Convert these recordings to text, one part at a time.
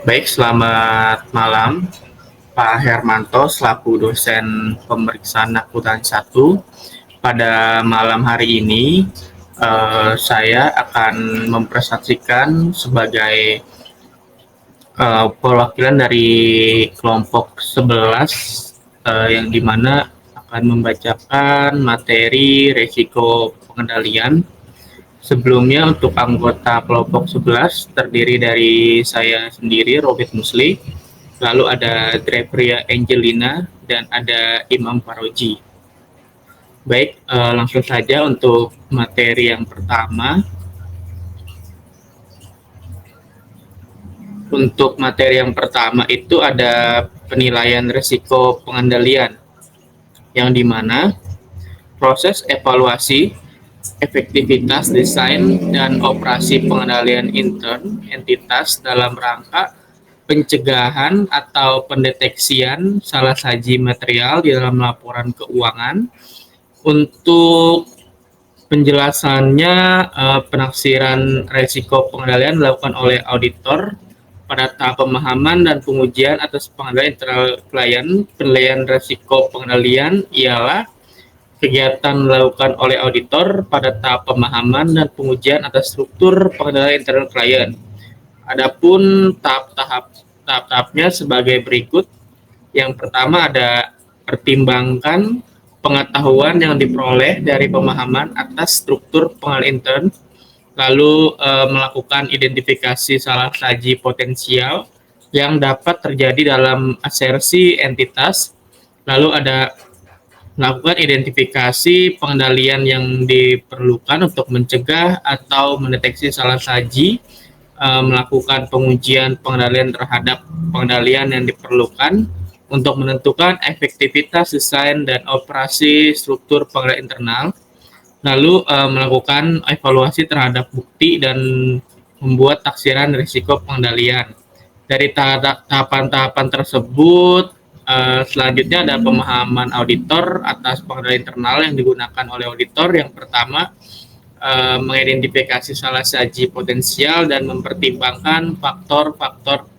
Baik, selamat malam Pak Hermanto selaku dosen pemeriksaan akuntan 1. Pada malam hari ini saya akan mempresentasikan sebagai perwakilan dari kelompok 11 yang dimana akan membacakan materi resiko pengendalian. Sebelumnya untuk anggota kelompok 11 terdiri dari saya sendiri, Robert Musli, lalu ada Drevria Angelina, dan ada Imam Faroji. Baik, langsung saja untuk materi yang pertama. Untuk materi yang pertama itu ada penilaian risiko pengendalian, yang dimana proses evaluasi efektivitas desain dan operasi pengendalian intern entitas dalam rangka pencegahan atau pendeteksian salah saji material di dalam laporan keuangan. Untuk penjelasannya, penafsiran risiko pengendalian dilakukan oleh auditor pada tahap pemahaman dan pengujian atas pengendalian internal klien. Penilaian risiko pengendalian ialah kegiatan dilakukan oleh auditor pada tahap pemahaman dan pengujian atas struktur pengendalian internal klien. Adapun tahap-tahapnya sebagai berikut. Yang pertama ada pertimbangkan pengetahuan yang diperoleh dari pemahaman atas struktur pengendalian intern, lalu melakukan identifikasi salah saji potensial yang dapat terjadi dalam asersi entitas, lalu ada melakukan identifikasi pengendalian yang diperlukan untuk mencegah atau mendeteksi salah saji, melakukan pengujian pengendalian terhadap pengendalian yang diperlukan untuk menentukan efektivitas desain dan operasi struktur pengendalian internal, lalu melakukan evaluasi terhadap bukti dan membuat taksiran risiko pengendalian. Dari tahapan-tahapan tersebut, selanjutnya ada pemahaman auditor atas pengendalian internal yang digunakan oleh auditor. Yang pertama, mengidentifikasi salah saji potensial dan mempertimbangkan faktor-faktor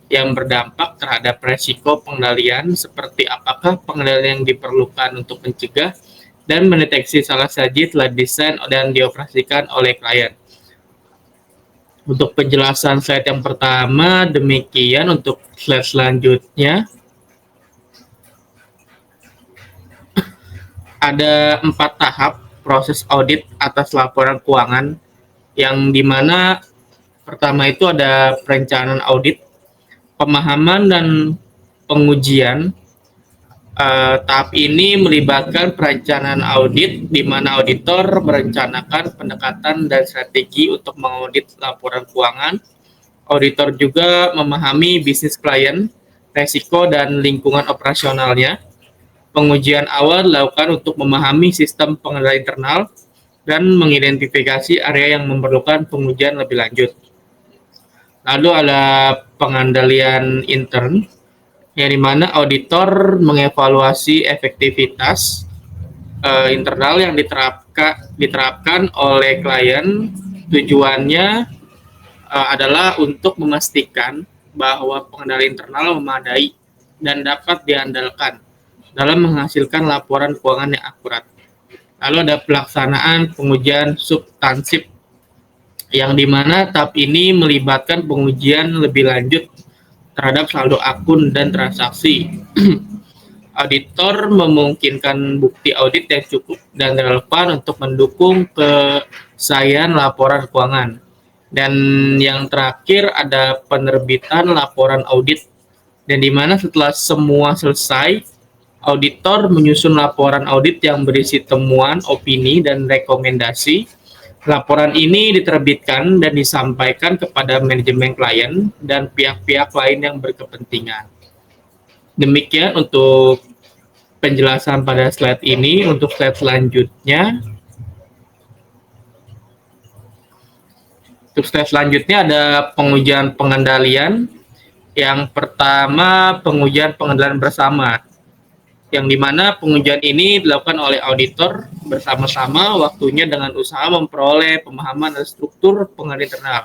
yang berdampak terhadap risiko pengendalian, seperti apakah pengendalian yang diperlukan untuk mencegah dan mendeteksi salah saji telah desain dan dioperasikan oleh klien. Untuk penjelasan slide yang pertama demikian. Untuk slide selanjutnya ada 4 tahap proses audit atas laporan keuangan, yang dimana pertama itu ada perencanaan audit, pemahaman dan pengujian. Tahap ini melibatkan perencanaan audit, di mana auditor merencanakan pendekatan dan strategi untuk mengaudit laporan keuangan. Auditor juga memahami bisnis klien, resiko, dan lingkungan operasionalnya. Pengujian awal dilakukan untuk memahami sistem pengendalian internal dan mengidentifikasi area yang memerlukan pengujian lebih lanjut. Lalu ada pengendalian intern, yang dimana auditor mengevaluasi efektivitas internal yang diterapkan oleh klien. Tujuannya adalah untuk memastikan bahwa pengendalian internal memadai dan dapat diandalkan dalam menghasilkan laporan keuangan yang akurat. Lalu ada pelaksanaan pengujian substansif, yang dimana tahap ini melibatkan pengujian lebih lanjut terhadap saldo akun dan transaksi. Auditor memungkinkan bukti audit yang cukup dan relevan untuk mendukung kesahihan laporan keuangan. Dan yang terakhir ada penerbitan laporan audit, dan dimana setelah semua selesai, auditor menyusun laporan audit yang berisi temuan, opini, dan rekomendasi. Laporan ini diterbitkan dan disampaikan kepada manajemen klien dan pihak-pihak lain yang berkepentingan. Demikian untuk penjelasan pada slide ini. Untuk slide selanjutnya, ada pengujian pengendalian. Yang pertama, pengujian pengendalian bersama, yang dimana pengujian ini dilakukan oleh auditor bersama-sama, waktunya dengan usaha memperoleh pemahaman dan struktur pengendalian internal.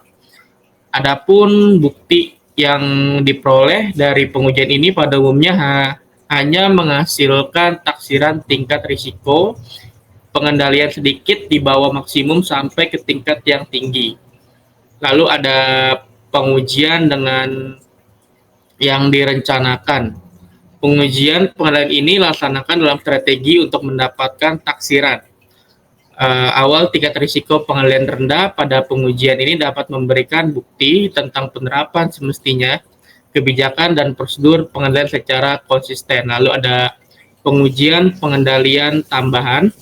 Adapun bukti yang diperoleh dari pengujian ini pada umumnya hanya menghasilkan taksiran tingkat risiko, pengendalian sedikit di bawah maksimum sampai ke tingkat yang tinggi. Lalu ada pengujian dengan yang direncanakan. Pengujian pengendalian ini dilaksanakan dalam strategi untuk mendapatkan taksiran. Awal tingkat risiko pengendalian rendah pada pengujian ini dapat memberikan bukti tentang penerapan semestinya kebijakan dan prosedur pengendalian secara konsisten. Lalu ada pengujian pengendalian tambahan,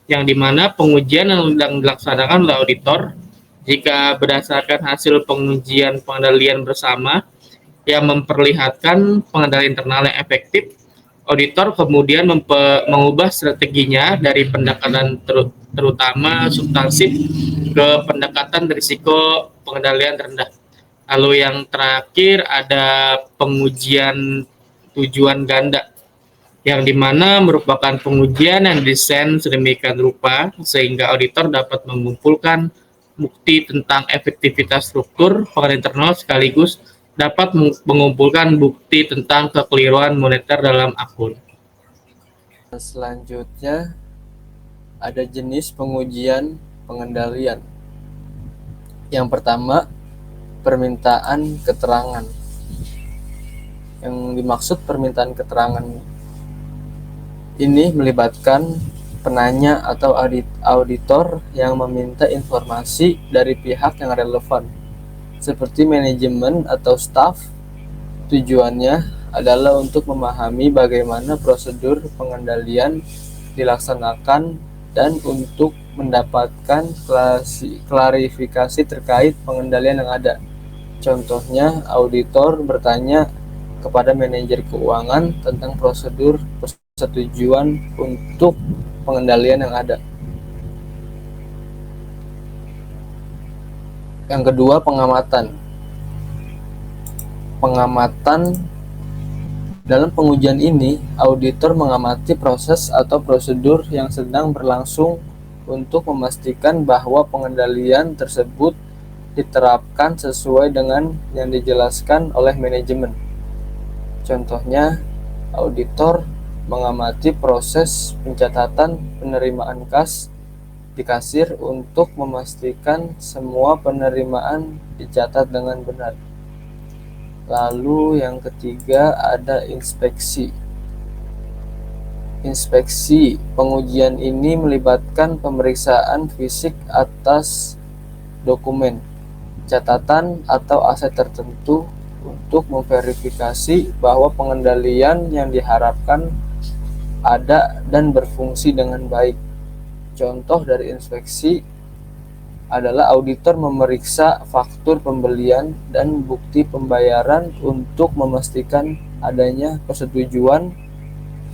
yang dimana pengujian yang dilaksanakan oleh auditor jika berdasarkan hasil pengujian pengendalian bersama yang memperlihatkan pengendalian internal yang efektif, auditor kemudian mengubah strateginya dari pendekatan terutama substansif ke pendekatan risiko pengendalian rendah. Lalu yang terakhir ada pengujian tujuan ganda, yang dimana merupakan pengujian yang desain sedemikian rupa sehingga auditor dapat mengumpulkan bukti tentang efektivitas struktur pengendalian internal sekaligus dapat mengumpulkan bukti tentang kekeliruan moneter dalam akun. Selanjutnya ada jenis pengujian pengendalian. Yang pertama, permintaan keterangan. Yang dimaksud permintaan keterangan ini melibatkan penanya atau auditor yang meminta informasi dari pihak yang relevan, seperti manajemen atau staf. Tujuannya adalah untuk memahami bagaimana prosedur pengendalian dilaksanakan dan untuk mendapatkan klarifikasi terkait pengendalian yang ada. Contohnya, auditor bertanya kepada manajer keuangan tentang prosedur persetujuan untuk pengendalian yang ada. Yang kedua, pengamatan. Dalam pengujian ini, auditor mengamati proses atau prosedur yang sedang berlangsung untuk memastikan bahwa pengendalian tersebut diterapkan sesuai dengan yang dijelaskan oleh manajemen. Contohnya, auditor mengamati proses pencatatan penerimaan kas di kasir untuk memastikan semua penerimaan dicatat dengan benar. Lalu yang ketiga ada inspeksi. Inspeksi pengujian ini melibatkan pemeriksaan fisik atas dokumen, catatan atau aset tertentu untuk memverifikasi bahwa pengendalian yang diharapkan ada dan berfungsi dengan baik. Contoh dari inspeksi adalah auditor memeriksa faktur pembelian dan bukti pembayaran untuk memastikan adanya persetujuan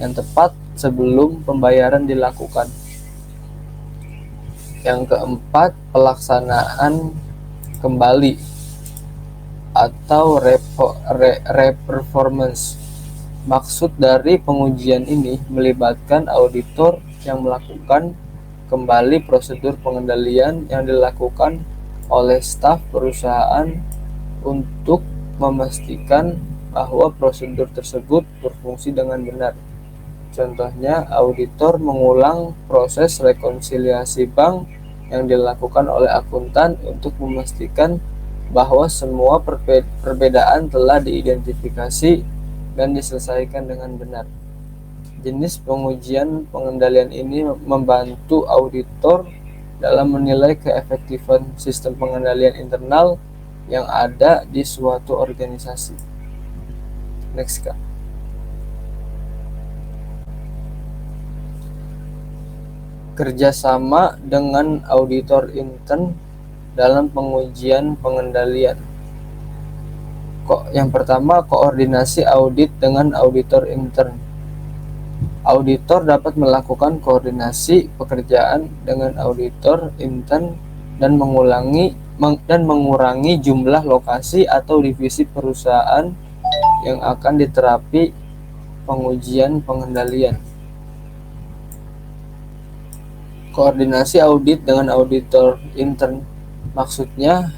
yang tepat sebelum pembayaran dilakukan. Yang keempat, pelaksanaan kembali atau reperformance. Maksud dari pengujian ini melibatkan auditor yang melakukan kembali prosedur pengendalian yang dilakukan oleh staf perusahaan untuk memastikan bahwa prosedur tersebut berfungsi dengan benar. Contohnya, auditor mengulang proses rekonsiliasi bank yang dilakukan oleh akuntan untuk memastikan bahwa semua perbedaan telah diidentifikasi dan diselesaikan dengan benar. Jenis pengujian pengendalian ini membantu auditor dalam menilai keefektifan sistem pengendalian internal yang ada di suatu organisasi. Next, Kak. Kerjasama dengan auditor intern dalam pengujian pengendalian. Yang pertama, koordinasi audit dengan auditor intern. Auditor dapat melakukan koordinasi pekerjaan dengan auditor intern dan mengurangi jumlah lokasi atau divisi perusahaan yang akan diterapi pengujian pengendalian. Koordinasi audit dengan auditor intern maksudnya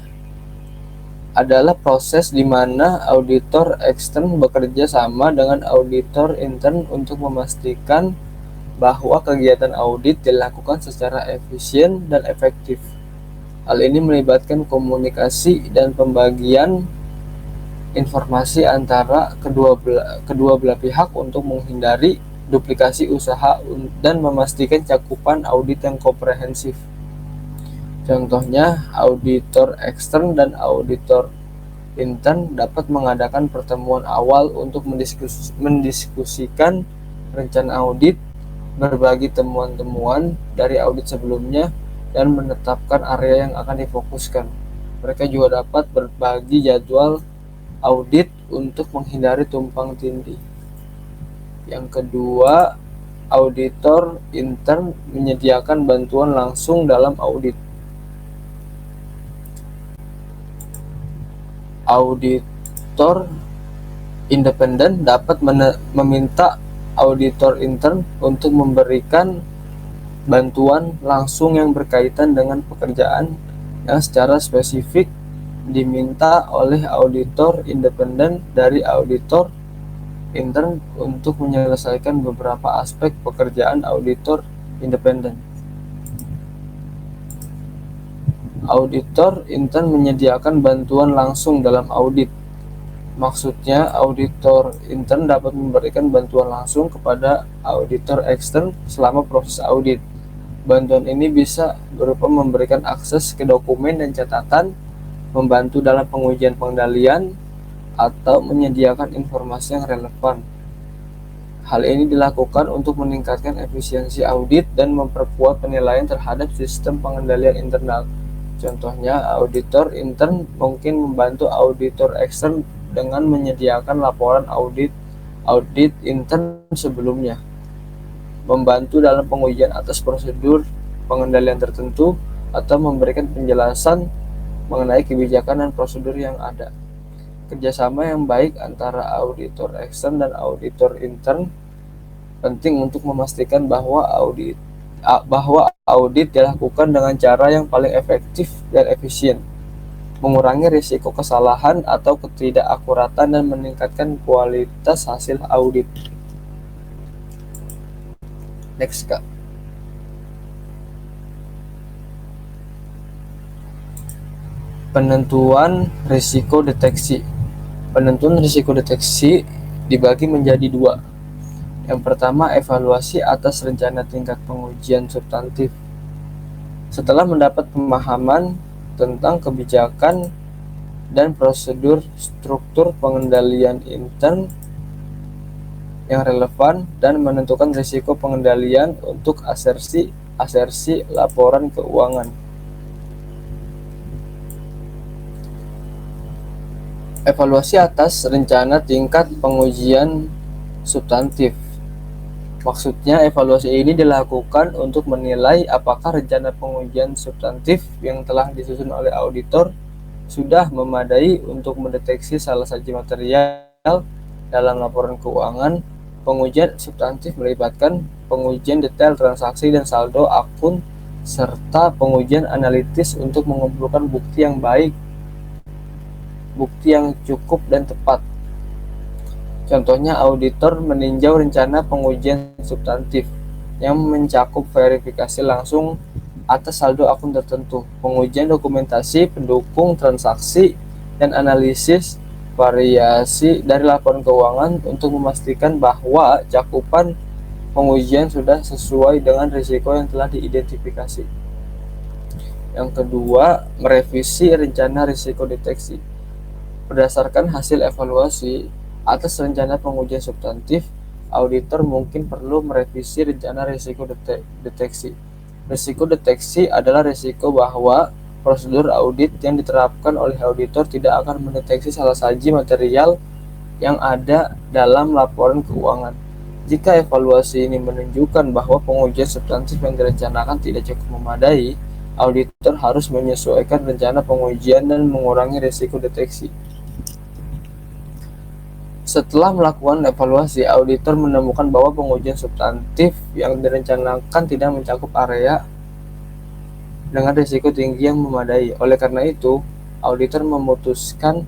adalah proses di mana auditor ekstern bekerja sama dengan auditor intern untuk memastikan bahwa kegiatan audit dilakukan secara efisien dan efektif. Hal ini melibatkan komunikasi dan pembagian informasi antara kedua belah pihak untuk menghindari duplikasi usaha dan memastikan cakupan audit yang komprehensif. Contohnya, auditor ekstern dan auditor intern dapat mengadakan pertemuan awal untuk mendiskusikan rencana audit, berbagi temuan-temuan dari audit sebelumnya, dan menetapkan area yang akan difokuskan. Mereka juga dapat berbagi jadwal audit untuk menghindari tumpang tindih. Yang kedua, auditor intern menyediakan bantuan langsung dalam audit. Auditor independen dapat meminta auditor intern untuk memberikan bantuan langsung yang berkaitan dengan pekerjaan yang secara spesifik diminta oleh auditor independen dari auditor intern untuk menyelesaikan beberapa aspek pekerjaan auditor independen. Auditor intern menyediakan bantuan langsung dalam audit. Maksudnya, auditor intern dapat memberikan bantuan langsung kepada auditor ekstern selama proses audit. Bantuan ini bisa berupa memberikan akses ke dokumen dan catatan, membantu dalam pengujian pengendalian, atau menyediakan informasi yang relevan. Hal ini dilakukan untuk meningkatkan efisiensi audit dan memperkuat penilaian terhadap sistem pengendalian internal. Contohnya, auditor intern mungkin membantu auditor ekstern dengan menyediakan laporan audit intern sebelumnya, membantu dalam pengujian atas prosedur pengendalian tertentu, atau memberikan penjelasan mengenai kebijakan dan prosedur yang ada. Kerjasama yang baik antara auditor ekstern dan auditor intern penting untuk memastikan bahwa audit dilakukan dengan cara yang paling efektif dan efisien, mengurangi risiko kesalahan atau ketidakakuratan, dan meningkatkan kualitas hasil audit. Next, Kak. Penentuan risiko deteksi. Penentuan risiko deteksi dibagi menjadi dua. Yang pertama, evaluasi atas rencana tingkat pengujian substantif. Setelah mendapat pemahaman tentang kebijakan dan prosedur struktur pengendalian intern yang relevan dan menentukan risiko pengendalian untuk asersi laporan keuangan. Evaluasi atas rencana tingkat pengujian substantif. Maksudnya, evaluasi ini dilakukan untuk menilai apakah rencana pengujian substantif yang telah disusun oleh auditor sudah memadai untuk mendeteksi salah satu material dalam laporan keuangan. Pengujian substantif melibatkan pengujian detail transaksi dan saldo akun, serta pengujian analitis untuk mengumpulkan bukti yang baik, bukti yang cukup dan tepat. Contohnya, auditor meninjau rencana pengujian substantif yang mencakup verifikasi langsung atas saldo akun tertentu, pengujian dokumentasi pendukung transaksi, dan analisis variasi dari laporan keuangan untuk memastikan bahwa cakupan pengujian sudah sesuai dengan risiko yang telah diidentifikasi. Yang kedua, merevisi rencana risiko deteksi. Berdasarkan hasil evaluasi atas rencana pengujian substantif, auditor mungkin perlu merevisi rencana risiko deteksi. Risiko deteksi adalah risiko bahwa prosedur audit yang diterapkan oleh auditor tidak akan mendeteksi salah satu material yang ada dalam laporan keuangan. Jika evaluasi ini menunjukkan bahwa pengujian substantif yang direncanakan tidak cukup memadai, auditor harus menyesuaikan rencana pengujian dan mengurangi risiko deteksi. Setelah melakukan evaluasi, auditor menemukan bahwa pengujian substantif yang direncanakan tidak mencakup area dengan risiko tinggi yang memadai. Oleh karena itu, auditor memutuskan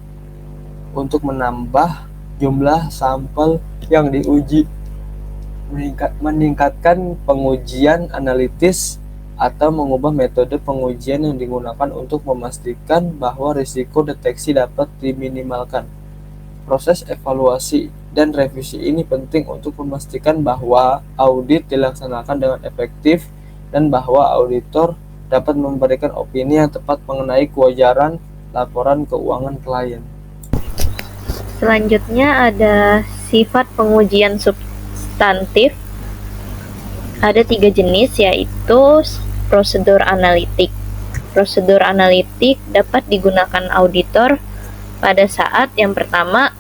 untuk menambah jumlah sampel yang diuji, meningkatkan pengujian analitis, atau mengubah metode pengujian yang digunakan untuk memastikan bahwa risiko deteksi dapat diminimalkan. Proses evaluasi dan revisi ini penting untuk memastikan bahwa audit dilaksanakan dengan efektif dan bahwa auditor dapat memberikan opini yang tepat mengenai kewajaran laporan keuangan klien. Selanjutnya ada sifat pengujian substantif. Ada 3 jenis, yaitu prosedur analitik. Prosedur analitik dapat digunakan auditor pada saat yang pertama,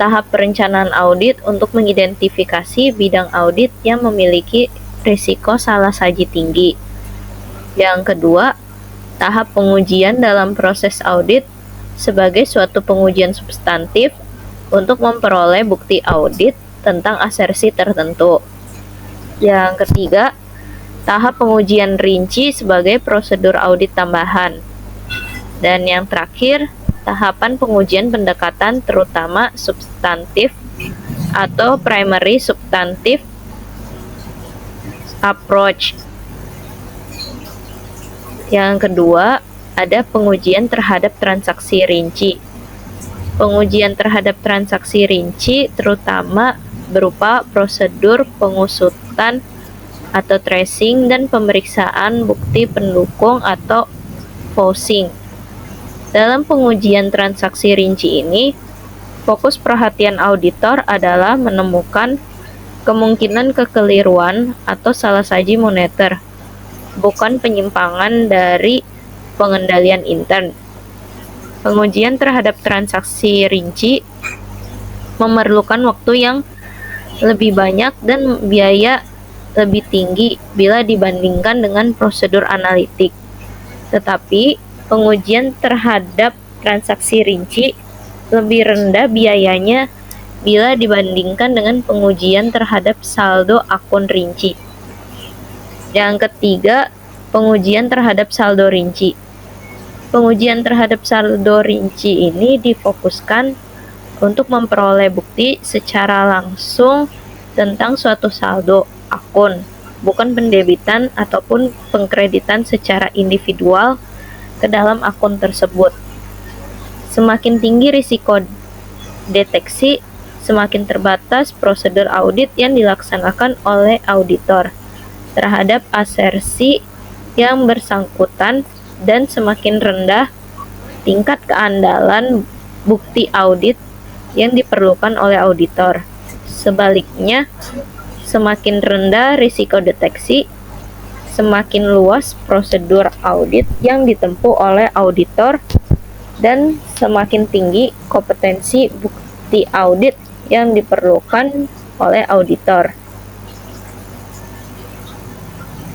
tahap perencanaan audit untuk mengidentifikasi bidang audit yang memiliki risiko salah saji tinggi. Yang kedua, tahap pengujian dalam proses audit sebagai suatu pengujian substantif untuk memperoleh bukti audit tentang asersi tertentu. Yang ketiga, tahap pengujian rinci sebagai prosedur audit tambahan. Dan yang terakhir, tahapan pengujian pendekatan terutama substantif atau primary substantive approach. Yang kedua, ada pengujian terhadap transaksi rinci. Pengujian terhadap transaksi rinci terutama berupa prosedur pengusutan atau tracing dan pemeriksaan bukti pendukung atau foursing. Dalam pengujian transaksi rinci ini, fokus perhatian auditor adalah menemukan kemungkinan kekeliruan atau salah saji moneter, bukan penyimpangan dari pengendalian intern. Pengujian terhadap transaksi rinci memerlukan waktu yang lebih banyak dan biaya lebih tinggi bila dibandingkan dengan prosedur analitik. Tetapi, pengujian terhadap transaksi rinci lebih rendah biayanya bila dibandingkan dengan pengujian terhadap saldo akun rinci. Yang ketiga, pengujian terhadap saldo rinci. Pengujian terhadap saldo rinci ini difokuskan untuk memperoleh bukti secara langsung tentang suatu saldo akun, bukan pendebitan ataupun pengkreditan secara individual ke dalam akun tersebut. Semakin tinggi risiko deteksi, semakin terbatas prosedur audit yang dilaksanakan oleh auditor terhadap asersi yang bersangkutan dan semakin rendah tingkat keandalan bukti audit yang diperlukan oleh auditor. Sebaliknya, semakin rendah risiko deteksi, semakin luas prosedur audit yang ditempuh oleh auditor dan semakin tinggi kompetensi bukti audit yang diperlukan oleh auditor.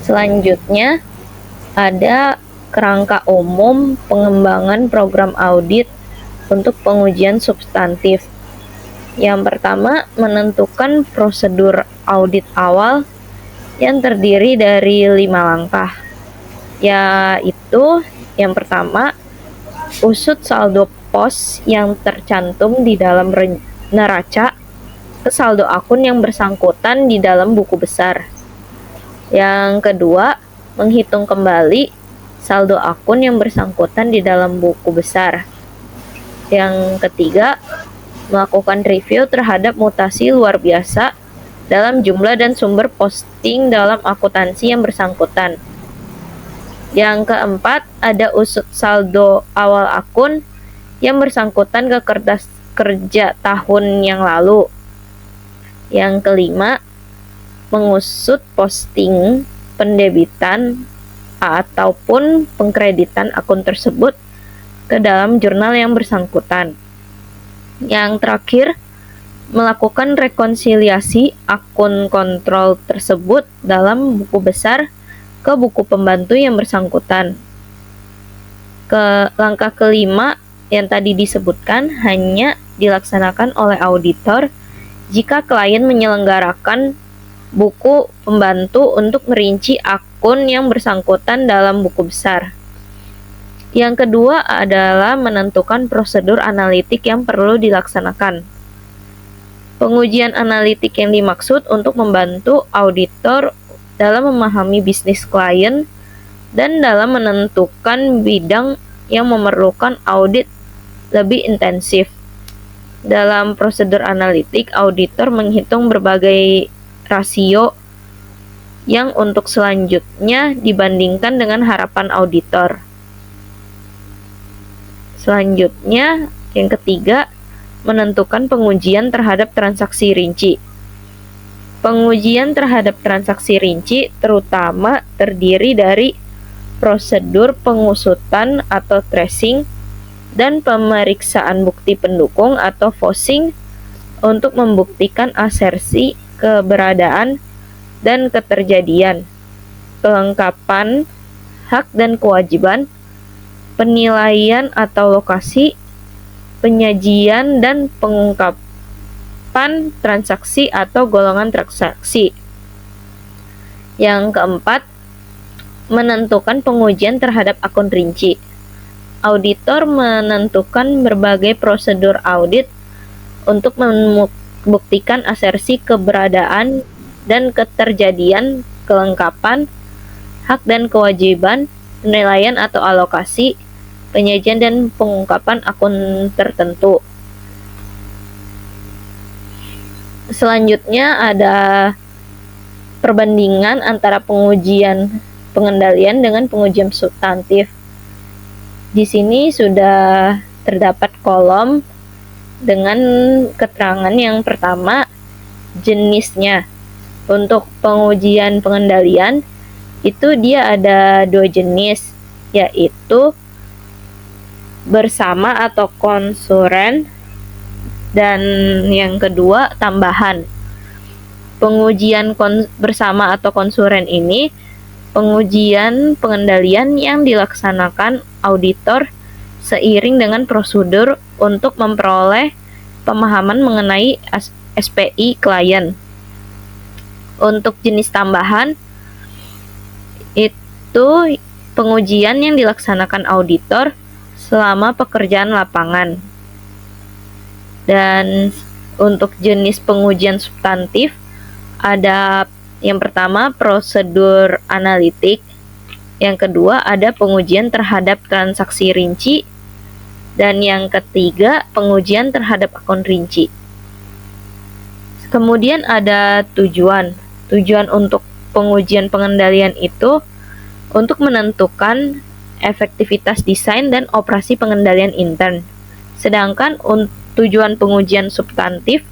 Selanjutnya, ada kerangka umum pengembangan program audit untuk pengujian substantif. Yang pertama, menentukan prosedur audit awal yang terdiri dari 5 langkah, yaitu yang pertama, usut saldo pos yang tercantum di dalam neraca ke saldo akun yang bersangkutan di dalam buku besar. Yang kedua, menghitung kembali saldo akun yang bersangkutan di dalam buku besar. Yang ketiga, melakukan review terhadap mutasi luar biasa dalam jumlah dan sumber posting dalam akuntansi yang bersangkutan. Yang keempat, ada usut saldo awal akun yang bersangkutan ke kertas kerja tahun yang lalu. Yang kelima, mengusut posting pendebitan ataupun pengkreditan akun tersebut ke dalam jurnal yang bersangkutan. Yang terakhir, melakukan rekonsiliasi akun kontrol tersebut dalam buku besar ke buku pembantu yang bersangkutan. Langkah kelima yang tadi disebutkan hanya dilaksanakan oleh auditor jika klien menyelenggarakan buku pembantu untuk merinci akun yang bersangkutan dalam buku besar. Yang kedua adalah menentukan prosedur analitik yang perlu dilaksanakan. Pengujian analitik yang dimaksud untuk membantu auditor dalam memahami bisnis klien dan dalam menentukan bidang yang memerlukan audit lebih intensif. Dalam prosedur analitik, auditor menghitung berbagai rasio yang untuk selanjutnya dibandingkan dengan harapan auditor. Selanjutnya, yang ketiga, menentukan pengujian terhadap transaksi rinci. Pengujian terhadap transaksi rinci terutama terdiri dari prosedur pengusutan atau tracing dan pemeriksaan bukti pendukung atau voicing untuk membuktikan asersi keberadaan dan keterjadian, kelengkapan hak dan kewajiban, penilaian atau lokasi, penyajian dan pengungkapan transaksi atau golongan transaksi. Yang keempat, menentukan pengujian terhadap akun rinci. Auditor menentukan berbagai prosedur audit untuk membuktikan asersi keberadaan dan keterjadian, kelengkapan hak dan kewajiban, penilaian atau alokasi, penyajian dan pengungkapan akun tertentu. Selanjutnya ada perbandingan antara pengujian pengendalian dengan pengujian substantif. Di sini sudah terdapat kolom dengan keterangan yang pertama, jenisnya. Untuk pengujian pengendalian itu dia ada 2 jenis, yaitu bersama atau konsuren, dan yang kedua tambahan. Pengujian bersama atau konsuren ini pengujian pengendalian yang dilaksanakan auditor seiring dengan prosedur untuk memperoleh pemahaman mengenai SPI klien. Untuk jenis tambahan itu pengujian yang dilaksanakan auditor selama pekerjaan lapangan. Dan untuk jenis pengujian substantif ada yang pertama prosedur analitik, yang kedua ada pengujian terhadap transaksi rinci, dan yang ketiga pengujian terhadap akun rinci. Kemudian ada tujuan. Tujuan untuk pengujian pengendalian itu untuk menentukan efektivitas desain dan operasi pengendalian intern. Sedangkan tujuan pengujian substantif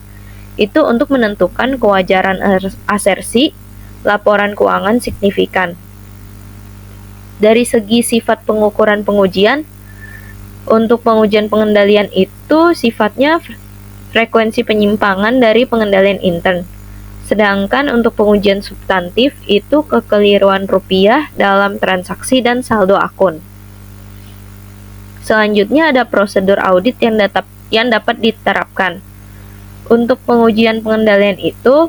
itu untuk menentukan kewajaran asersi laporan keuangan signifikan. Dari segi sifat pengukuran pengujian, untuk pengujian pengendalian itu sifatnya frekuensi penyimpangan dari pengendalian intern. Sedangkan untuk pengujian substantif itu kekeliruan rupiah dalam transaksi dan saldo akun. Selanjutnya ada prosedur audit yang dapat diterapkan. Untuk pengujian pengendalian itu,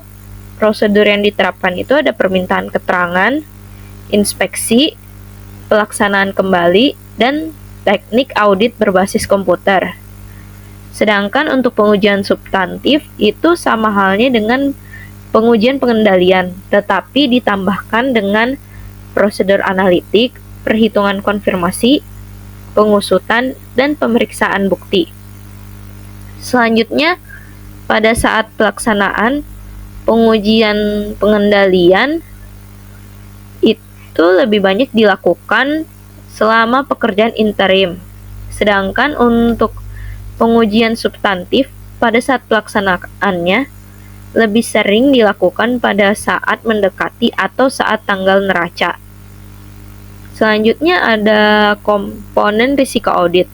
prosedur yang diterapkan itu ada permintaan keterangan, inspeksi, pelaksanaan kembali, dan teknik audit berbasis komputer. Sedangkan untuk pengujian substantif itu sama halnya dengan pengujian pengendalian, tetapi ditambahkan dengan prosedur analitik, perhitungan konfirmasi, pengusutan, dan pemeriksaan bukti. Selanjutnya, pada saat pelaksanaan pengujian pengendalian itu lebih banyak dilakukan selama pekerjaan interim. Sedangkan untuk pengujian substantif pada saat pelaksanaannya lebih sering dilakukan pada saat mendekati atau saat tanggal neraca. Selanjutnya ada komponen risiko audit.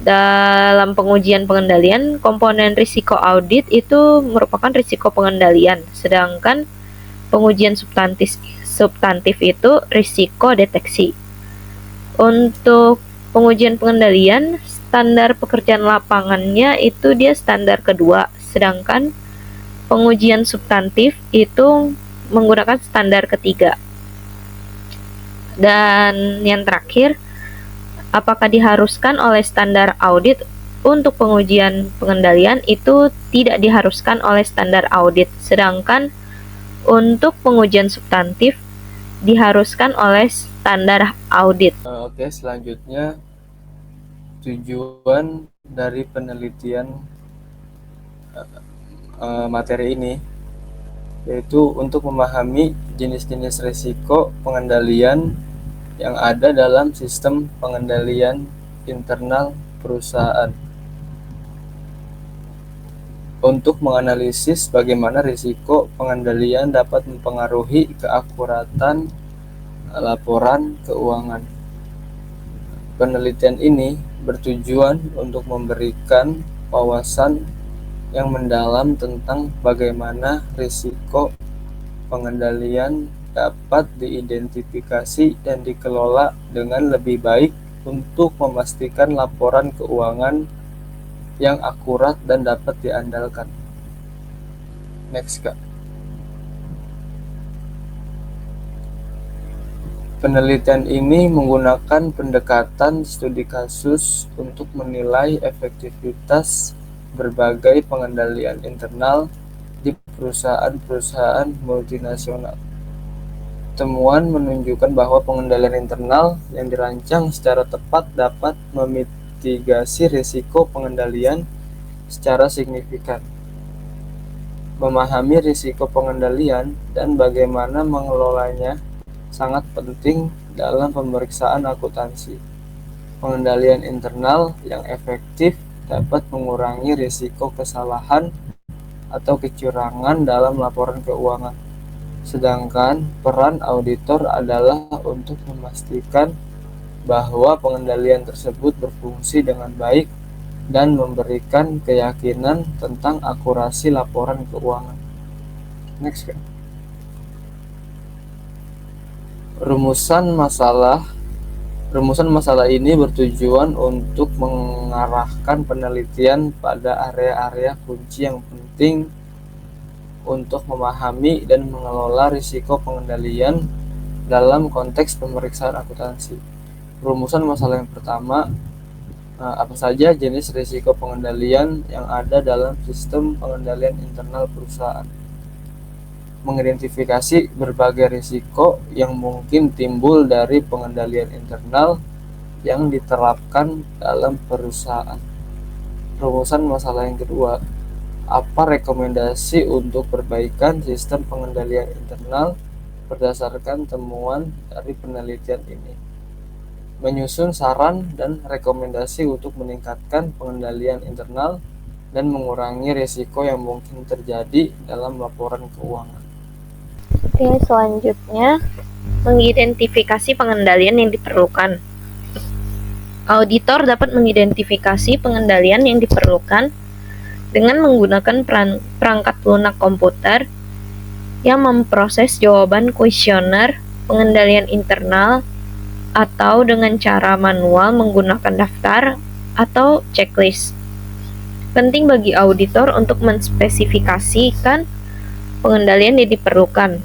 Dalam pengujian pengendalian, komponen risiko audit itu merupakan risiko pengendalian, sedangkan pengujian substantif itu risiko deteksi. Untuk pengujian pengendalian, standar pekerjaan lapangannya itu dia standar kedua, sedangkan pengujian substantif itu menggunakan standar ketiga. Dan yang terakhir Apakah diharuskan oleh standar audit untuk pengujian pengendalian? Itu tidak diharuskan oleh standar audit, sedangkan untuk pengujian substantif diharuskan oleh standar audit. Oke, selanjutnya tujuan dari penelitian materi ini yaitu untuk memahami jenis-jenis risiko pengendalian yang ada dalam sistem pengendalian internal perusahaan, untuk menganalisis bagaimana risiko pengendalian dapat mempengaruhi keakuratan laporan keuangan. Penelitian ini bertujuan untuk memberikan wawasan yang mendalam tentang bagaimana risiko pengendalian dapat diidentifikasi dan dikelola dengan lebih baik untuk memastikan laporan keuangan yang akurat dan dapat diandalkan. Next, Kak. Penelitian ini menggunakan pendekatan studi kasus untuk menilai efektivitas berbagai pengendalian internal di perusahaan-perusahaan multinasional. Temuan menunjukkan bahwa pengendalian internal yang dirancang secara tepat dapat memitigasi risiko pengendalian secara signifikan. Memahami risiko pengendalian dan bagaimana mengelolanya sangat penting dalam pemeriksaan akuntansi. Pengendalian internal yang efektif dapat mengurangi risiko kesalahan atau kecurangan dalam laporan keuangan. Sedangkan peran auditor adalah untuk memastikan bahwa pengendalian tersebut berfungsi dengan baik dan memberikan keyakinan tentang akurasi laporan keuangan. Next, Kak. Rumusan masalah ini bertujuan untuk mengarahkan penelitian pada area-area kunci yang penting untuk memahami dan mengelola risiko pengendalian dalam konteks pemeriksaan akuntansi. Rumusan masalah yang pertama, apa saja jenis risiko pengendalian yang ada dalam sistem pengendalian internal perusahaan. Mengidentifikasi berbagai risiko yang mungkin timbul dari pengendalian internal yang diterapkan dalam perusahaan. Rumusan masalah yang kedua, apa rekomendasi untuk perbaikan sistem pengendalian internal berdasarkan temuan dari penelitian ini. Menyusun saran dan rekomendasi untuk meningkatkan pengendalian internal dan mengurangi risiko yang mungkin terjadi dalam laporan keuangan. Oke, selanjutnya mengidentifikasi pengendalian yang diperlukan. Auditor dapat mengidentifikasi pengendalian yang diperlukan dengan menggunakan perangkat lunak komputer yang memproses jawaban kuesioner pengendalian internal atau dengan cara manual menggunakan daftar atau checklist. Penting bagi auditor untuk menspesifikasikan pengendalian yang diperlukan.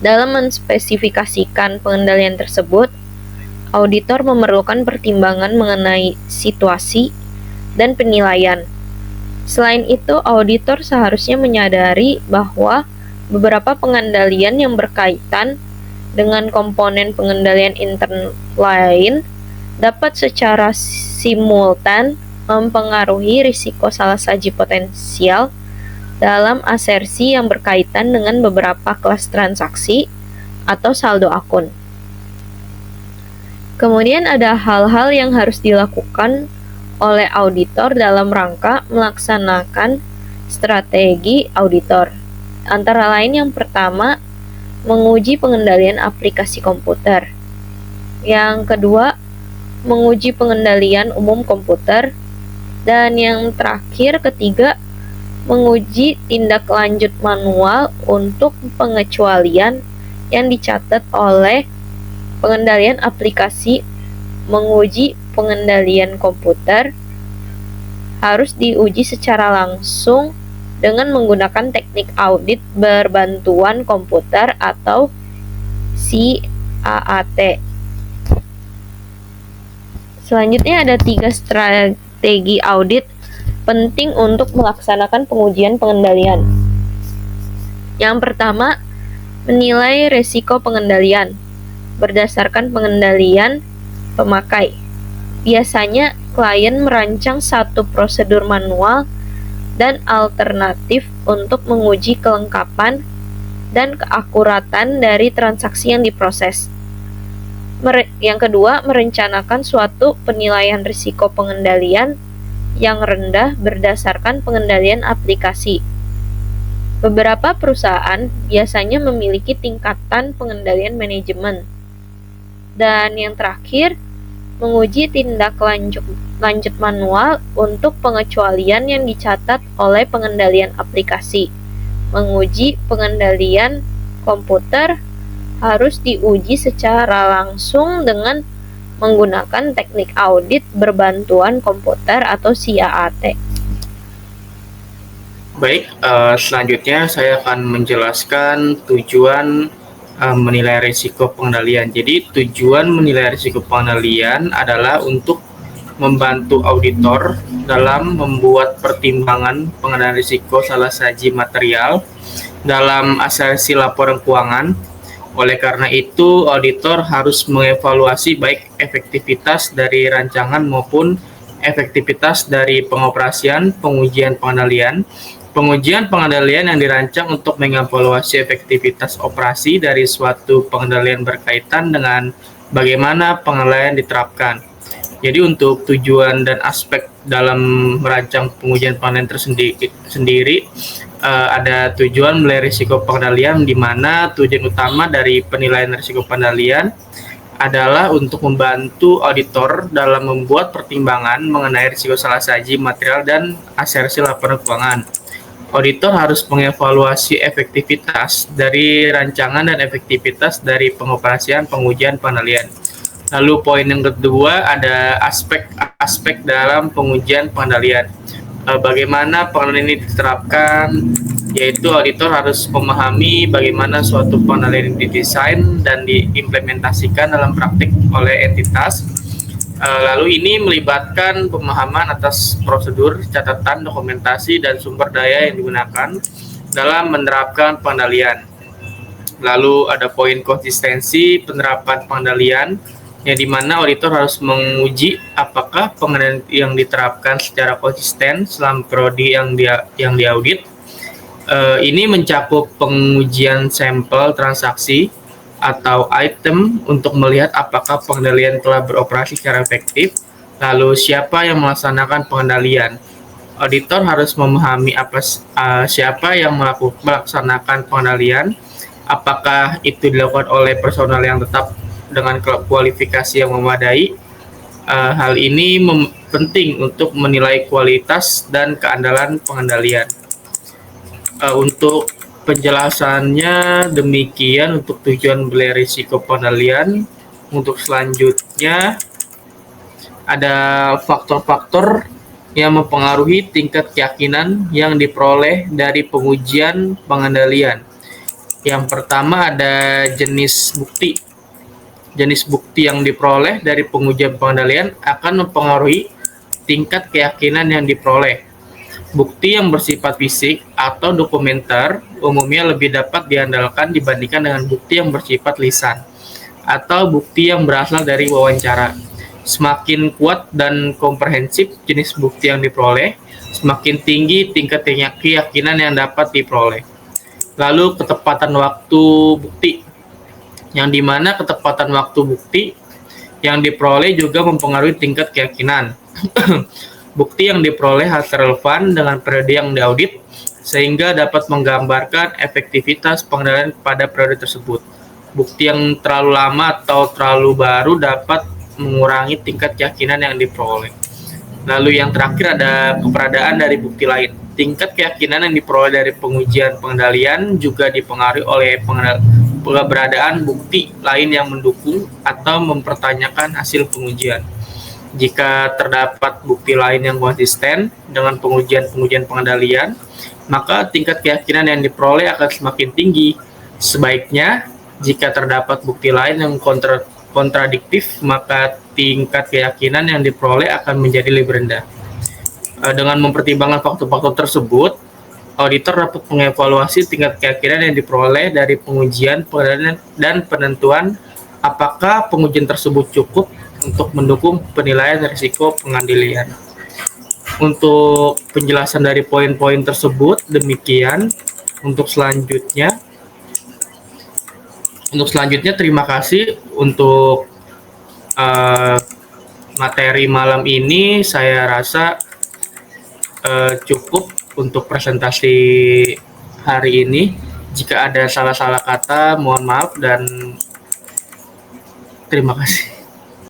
Dalam menspesifikasikan pengendalian tersebut, auditor memerlukan pertimbangan mengenai situasi dan penilaian. Selain itu, auditor seharusnya menyadari bahwa beberapa pengendalian yang berkaitan dengan komponen pengendalian intern lain dapat secara simultan mempengaruhi risiko salah saji potensial dalam asersi yang berkaitan dengan beberapa kelas transaksi atau saldo akun. Kemudian ada hal-hal yang harus dilakukan oleh auditor dalam rangka melaksanakan strategi auditor. Antara lain yang pertama, menguji pengendalian aplikasi komputer. Yang kedua, menguji pengendalian umum komputer. Dan yang terakhir, ketiga, menguji tindak lanjut manual untuk pengecualian yang dicatat oleh pengendalian aplikasi. Menguji pengendalian komputer harus diuji secara langsung dengan menggunakan teknik audit berbantuan komputer atau CAAT. Selanjutnya ada 3 strategi audit penting untuk melaksanakan pengujian pengendalian. Yang pertama, menilai resiko pengendalian berdasarkan pengendalian pemakai. Biasanya klien merancang satu prosedur manual dan alternatif untuk menguji kelengkapan dan keakuratan dari transaksi yang diproses. Yang kedua, merencanakan suatu penilaian risiko pengendalian yang rendah berdasarkan pengendalian aplikasi. Beberapa perusahaan biasanya memiliki tingkatan pengendalian manajemen. Dan yang terakhir, menguji tindak lanjut manual untuk pengecualian yang dicatat oleh pengendalian aplikasi. Menguji pengendalian komputer harus diuji secara langsung dengan menggunakan teknik audit berbantuan komputer atau CAAT. Baik, selanjutnya saya akan menjelaskan tujuan menilai risiko pengendalian. Jadi tujuan menilai risiko pengendalian adalah untuk membantu auditor dalam membuat pertimbangan pengendalian risiko salah saji material dalam asesmen laporan keuangan. Oleh karena itu, auditor harus mengevaluasi baik efektivitas dari rancangan maupun efektivitas dari pengoperasian pengujian pengendalian. Pengujian pengendalian yang dirancang untuk mengevaluasi efektivitas operasi dari suatu pengendalian berkaitan dengan bagaimana pengendalian diterapkan. Jadi untuk tujuan dan aspek dalam merancang pengujian pengendalian tersendiri, ada tujuan menilai risiko pengendalian, di mana tujuan utama dari penilaian risiko pengendalian adalah untuk membantu auditor dalam membuat pertimbangan mengenai risiko salah saji material dan asersi laporan keuangan. Auditor harus mengevaluasi efektivitas dari rancangan dan efektivitas dari pengoperasian pengujian pengendalian. Lalu poin yang kedua ada aspek-aspek dalam pengujian pengendalian. Bagaimana pengendalian ini diterapkan, yaitu auditor harus memahami bagaimana suatu pengendalian didesain dan diimplementasikan dalam praktik oleh entitas. Lalu ini melibatkan pemahaman atas prosedur, catatan, dokumentasi, dan sumber daya yang digunakan dalam menerapkan pengendalian. Lalu ada poin konsistensi penerapan pengendalian, yang dimana auditor harus menguji apakah pengendalian yang diterapkan secara konsisten selama periode yang diaudit. Ini mencakup pengujian sampel transaksi atau item untuk melihat apakah pengendalian telah beroperasi secara efektif. Lalu siapa yang melaksanakan pengendalian? Auditor harus memahami siapa yang melaksanakan pengendalian, apakah itu dilakukan oleh personal yang tetap dengan kualifikasi yang memadai. Hal ini penting untuk menilai kualitas dan keandalan pengendalian. Untuk penjelasannya demikian untuk tujuan menilai risiko pengendalian. Untuk selanjutnya ada faktor-faktor yang mempengaruhi tingkat keyakinan yang diperoleh dari pengujian pengendalian. Yang pertama ada jenis bukti. Jenis bukti yang diperoleh dari pengujian pengendalian akan mempengaruhi tingkat keyakinan yang diperoleh. Bukti yang bersifat fisik atau dokumenter umumnya lebih dapat diandalkan dibandingkan dengan bukti yang bersifat lisan atau bukti yang berasal dari wawancara. Semakin kuat dan komprehensif jenis bukti yang diperoleh, semakin tinggi tingkat keyakinan yang dapat diperoleh. Lalu ketepatan waktu bukti, yang dimana ketepatan waktu bukti yang diperoleh juga mempengaruhi tingkat keyakinan. Bukti yang diperoleh harus relevan dengan periode yang diaudit, sehingga dapat menggambarkan efektivitas pengendalian pada periode tersebut. Bukti yang terlalu lama atau terlalu baru dapat mengurangi tingkat keyakinan yang diperoleh. Lalu yang terakhir ada keberadaan dari bukti lain. Tingkat keyakinan yang diperoleh dari pengujian pengendalian juga dipengaruhi oleh keberadaan bukti lain yang mendukung atau mempertanyakan hasil pengujian. Jika terdapat bukti lain yang konsisten dengan pengujian pengendalian, maka tingkat keyakinan yang diperoleh akan semakin tinggi. Sebaiknya, jika terdapat bukti lain yang kontradiktif, maka tingkat keyakinan yang diperoleh akan menjadi lebih rendah. Dengan mempertimbangkan faktor-faktor tersebut, auditor dapat mengevaluasi tingkat keyakinan yang diperoleh dari pengujian, pengendalian, dan penentuan apakah pengujian tersebut cukup untuk mendukung penilaian risiko pengandalian. Untuk penjelasan dari poin-poin tersebut, demikian. Untuk selanjutnya, terima kasih untuk materi malam ini. Saya rasa cukup untuk presentasi hari ini. Jika ada salah-salah kata, mohon maaf dan terima kasih.